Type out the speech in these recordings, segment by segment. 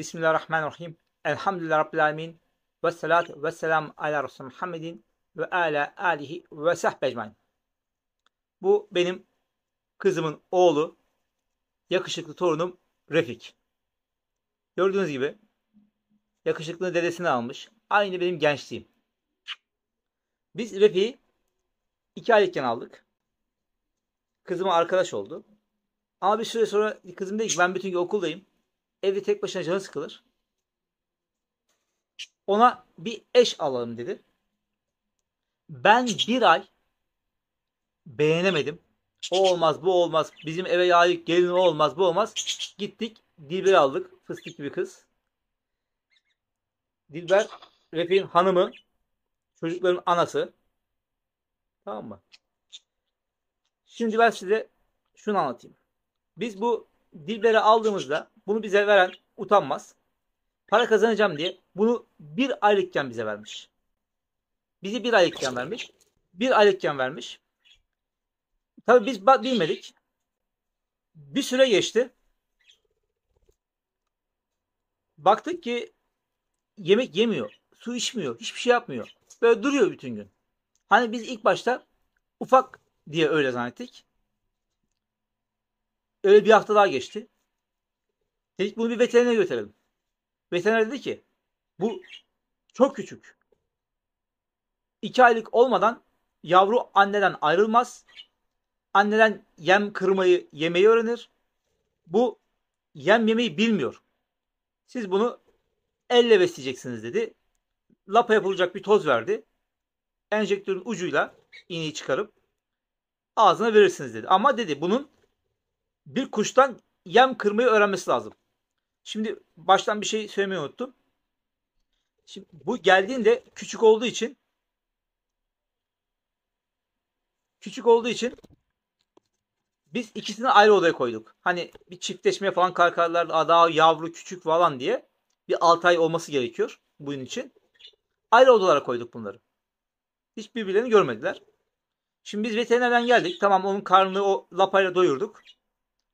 Bismillahirrahmanirrahim. Elhamdülillahi Rabbil alemin. Ve salatu ve selam ala Resulü Muhammedin ve ala alihi ve sahbihi ecmaîn. Bu benim kızımın oğlu, yakışıklı torunum Refik. Gördüğünüz gibi yakışıklının dedesini almış. Aynı benim gençliğim. Biz Refik'i 2 aylıkken aldık. Kızıma arkadaş oldu. Ama bir süre sonra kızım dedi ki ben bütün gün okuldayım. Evde tek başına canı sıkılır. Ona bir eş alalım dedi. Ben bir ay beğenemedim. O olmaz, bu olmaz. Bizim eve layık gelin o olmaz, bu olmaz. Gittik, Dilber'i aldık. Fıstık gibi kız. Dilber, Refik'in hanımı, çocukların anası. Tamam mı? Şimdi ben size şunu anlatayım. Biz bu Dilber'i aldığımızda bunu bize veren utanmaz. Para kazanacağım diye bunu bir aylıkken bize vermiş. Bizi bir aylıkken vermiş. Bir aylıkken vermiş. Tabii biz bilmedik. Bir süre geçti. Baktık ki yemek yemiyor. Su içmiyor. Hiçbir şey yapmıyor. Böyle duruyor bütün gün. Hani biz ilk başta ufak diye öyle zannettik. Öyle bir hafta daha geçti. Dedik bunu bir veterinere götürelim. Veteriner dedi ki bu çok küçük. 2 aylık olmadan yavru anneden ayrılmaz. Anneden yem kırmayı, yemeyi öğrenir. Bu yem yemeyi bilmiyor. Siz bunu elle besleyeceksiniz dedi. Lapa yapılacak bir toz verdi. Enjektörün ucuyla iğneyi çıkarıp ağzına verirsiniz dedi. Ama dedi bunun bir kuştan yem kırmayı öğrenmesi lazım. Şimdi baştan bir şey söylemeyi unuttum. Şimdi bu geldiğinde küçük olduğu için biz ikisini ayrı odaya koyduk. Hani bir çiftleşmeye falan kalkarlar daha yavru küçük falan diye bir 6 ay olması gerekiyor bunun için. Ayrı odalara koyduk bunları. Hiç birbirlerini görmediler. Şimdi biz veterinerden geldik. Tamam onun karnını o lapayla doyurduk.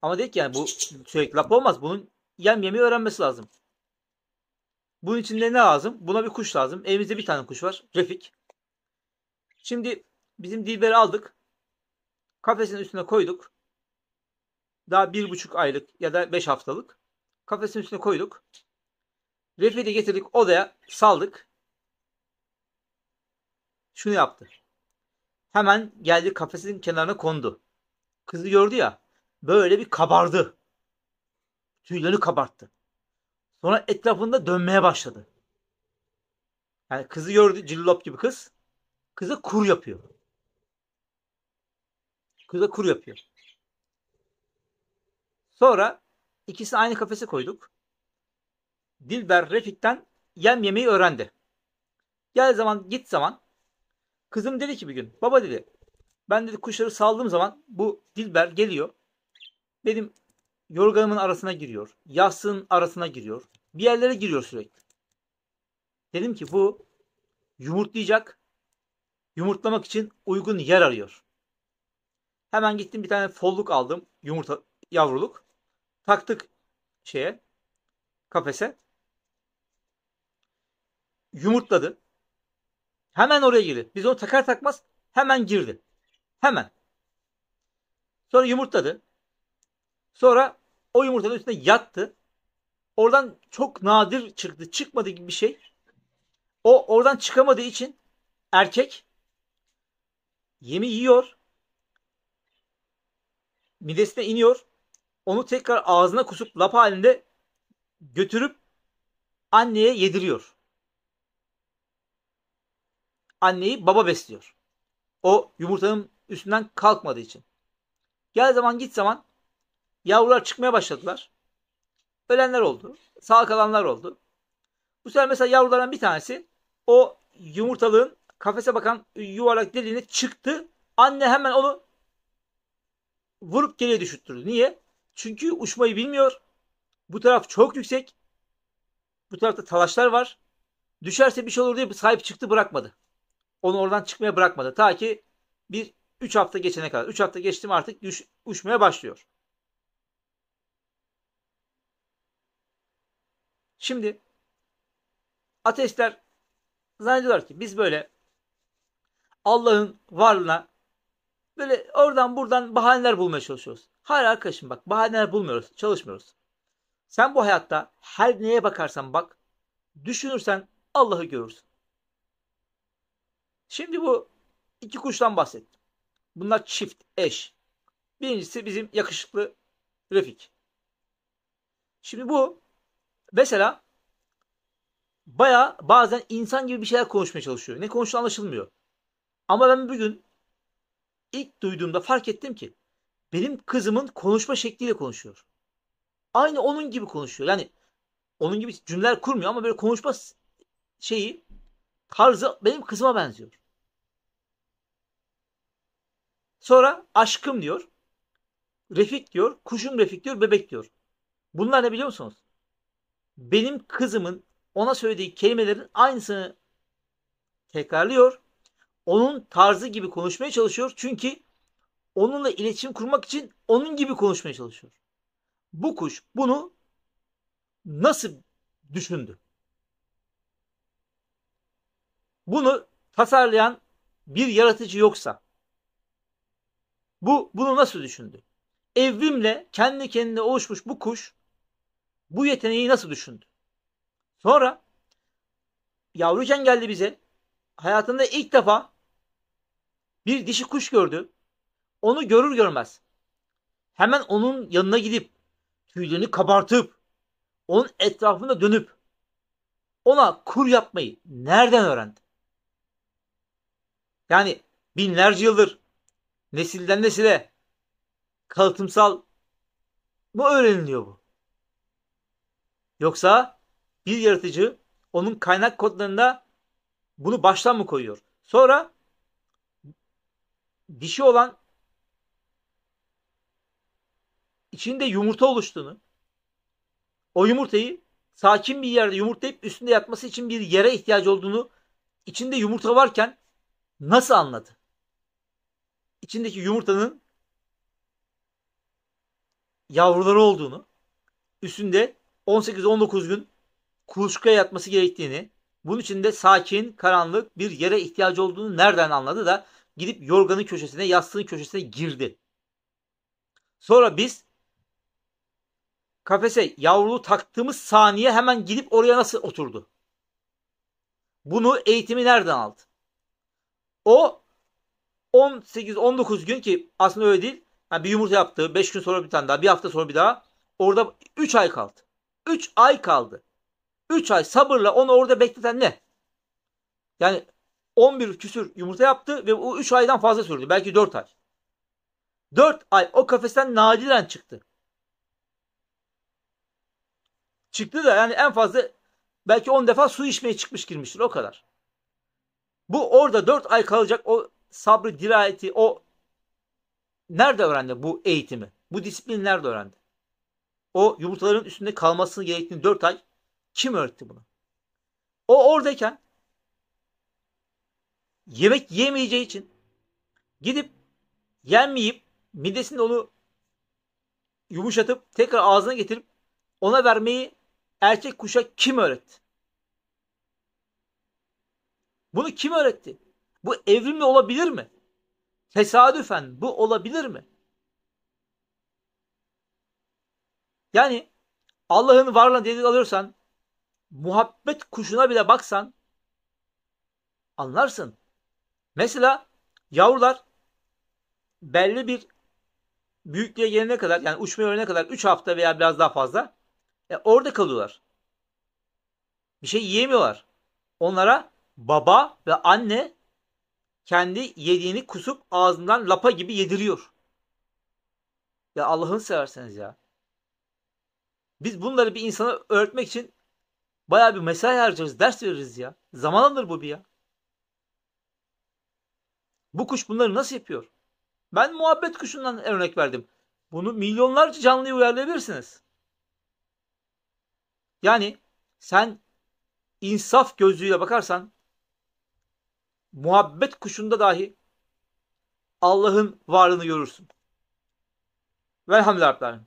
Ama dedik yani bu sürekli lapa olmaz. Bunun yem yemeyi öğrenmesi lazım. Bunun için de ne lazım? Buna bir kuş lazım. Evimizde bir tane kuş var. Refik. Şimdi bizim Dilber'i aldık. Kafesin üstüne koyduk. Daha 1,5 aylık ya da 5 haftalık. Kafesin üstüne koyduk. Refik'i de getirdik odaya saldık. Şunu yaptı. Hemen geldi kafesin kenarına kondu. Kızı gördü ya. Böyle bir kabardı. Tüylerini kabarttı. Sonra etrafında dönmeye başladı. Yani kızı gördü cillop gibi kız. Kıza kur yapıyor. Kıza kur yapıyor. Sonra ikisini aynı kafese koyduk. Dilber Refik'ten yem yemeyi öğrendi. Gel zaman git zaman. Kızım dedi ki bir gün. Baba dedi. Ben dedi kuşları saldığım zaman bu Dilber geliyor. Benim yorganımın arasına giriyor. Yastığın arasına giriyor. Bir yerlere giriyor sürekli. Dedim ki bu yumurtlayacak. Yumurtlamak için uygun yer arıyor. Hemen gittim bir tane folluk aldım. Yumurta yavruluk. Taktık kafese. Yumurtladı. Hemen oraya girdi. Biz onu takar takmaz hemen girdi. Hemen. Sonra yumurtladı. Sonra o yumurtanın üstüne yattı. Oradan çok nadir çıktı. Çıkmadı gibi bir şey. O oradan çıkamadığı için erkek yemi yiyor. Midesine iniyor. Onu tekrar ağzına kusup lapa halinde götürüp anneye yediriyor. Anneyi baba besliyor. O yumurtanın üstünden kalkmadığı için. Gel zaman git zaman yavrular çıkmaya başladılar. Ölenler oldu. Sağ kalanlar oldu. Bu sefer mesela yavrulardan bir tanesi o yumurtalığın kafese bakan yuvarlak deliğine çıktı. Anne hemen onu vurup geriye düşürttürdü. Niye? Çünkü uçmayı bilmiyor. Bu taraf çok yüksek. Bu tarafta talaşlar var. Düşerse bir şey olur diye sahip çıktı bırakmadı. Onu oradan çıkmaya bırakmadı. Ta ki 3 hafta geçene kadar. 3 hafta geçti mi artık uçmaya başlıyor. Şimdi ateistler zannediyorlar ki biz böyle Allah'ın varlığına böyle oradan buradan bahaneler bulmaya çalışıyoruz. Hayır arkadaşım bak, bahaneler bulmuyoruz, çalışmıyoruz. Sen bu hayatta her neye bakarsan bak, düşünürsen Allah'ı görürsün. Şimdi bu iki kuştan bahsettim. Bunlar çift, eş. Birincisi bizim yakışıklı Refik. Şimdi bu mesela bazen insan gibi bir şeyler konuşmaya çalışıyor. Ne konuştuğu anlaşılmıyor. Ama ben bugün ilk duyduğumda fark ettim ki benim kızımın konuşma şekliyle konuşuyor. Aynı onun gibi konuşuyor. Yani onun gibi cümleler kurmuyor ama böyle konuşma şeyi, tarzı benim kızıma benziyor. Sonra aşkım diyor. Refik diyor. Kuşum Refik diyor. Bebek diyor. Bunlar ne biliyor musunuz? Benim kızımın ona söylediği kelimelerin aynısını tekrarlıyor. Onun tarzı gibi konuşmaya çalışıyor. Çünkü onunla iletişim kurmak için onun gibi konuşmaya çalışıyor. Bu kuş bunu nasıl düşündü? Bunu tasarlayan bir yaratıcı yoksa bunu nasıl düşündü? Evrimle kendi kendine oluşmuş bu kuş bu yeteneği nasıl düşündü? Sonra yavruken geldi bize. Hayatında ilk defa bir dişi kuş gördü. Onu görür görmez hemen onun yanına gidip tüylerini kabartıp onun etrafında dönüp ona kur yapmayı nereden öğrendi? Yani binlerce yıldır nesilden nesile kalıtımsal mı öğreniliyor bu? Yoksa bir yaratıcı onun kaynak kodlarında bunu baştan mı koyuyor? Sonra dişi olan içinde yumurta oluştuğunu, o yumurtayı sakin bir yerde yumurtlayıp üstünde yatması için bir yere ihtiyacı olduğunu, içinde yumurta varken nasıl anladı? İçindeki yumurtanın yavruları olduğunu, üstünde 18-19 gün kuluçkaya yatması gerektiğini, bunun için de sakin, karanlık bir yere ihtiyacı olduğunu nereden anladı da gidip yorganın köşesine, yastığın köşesine girdi. Sonra biz kafese yavruluğu taktığımız saniye hemen gidip oraya nasıl oturdu? Bunu eğitimi nereden aldı? O 18-19 gün, ki aslında öyle değil. Yani bir yumurta yaptı. 5 gün sonra bir tane daha. Bir hafta sonra bir daha. Orada 3 ay kaldı. 3 ay kaldı. 3 ay sabırla onu orada bekleten ne? Yani 11 küsür yumurta yaptı ve o 3 aydan fazla sürdü. Belki 4 ay. 4 ay o kafesten nadiren çıktı. Çıktı da yani en fazla belki 10 defa su içmeye çıkmış girmiştir. O kadar. Bu orada 4 ay kalacak o sabrı, dirayeti, o nerede öğrendi bu eğitimi? Bu disiplini nerede öğrendi? O yumurtaların üstünde kalmasını gerektiğini 4 ay kim öğretti bunu? O oradayken yemek yiyemeyeceği için gidip yenmeyip midesinde onu yumuşatıp tekrar ağzına getirip ona vermeyi erkek kuşa kim öğretti? Bunu kim öğretti? Bu evrimle olabilir mi? Tesadüfen bu olabilir mi? Yani Allah'ın varlığına delil alıyorsan, muhabbet kuşuna bile baksan anlarsın. Mesela yavrular belli bir büyüklüğe gelene kadar, yani uçmaya öğrenene kadar 3 hafta veya biraz daha fazla orada kalıyorlar. Bir şey yiyemiyorlar. Onlara baba ve anne kendi yediğini kusup ağzından lapa gibi yediriyor. Ya Allah'ını severseniz ya. Biz bunları bir insana öğretmek için bayağı bir mesai harcarız, ders veririz ya. Zaman alır bu bir ya. Bu kuş bunları nasıl yapıyor? Ben muhabbet kuşundan örnek verdim. Bunu milyonlarca canlıya uyarlayabilirsiniz. Yani sen insaf gözlüğüyle bakarsan muhabbet kuşunda dahi Allah'ın varlığını görürsün. Velhamdülillah.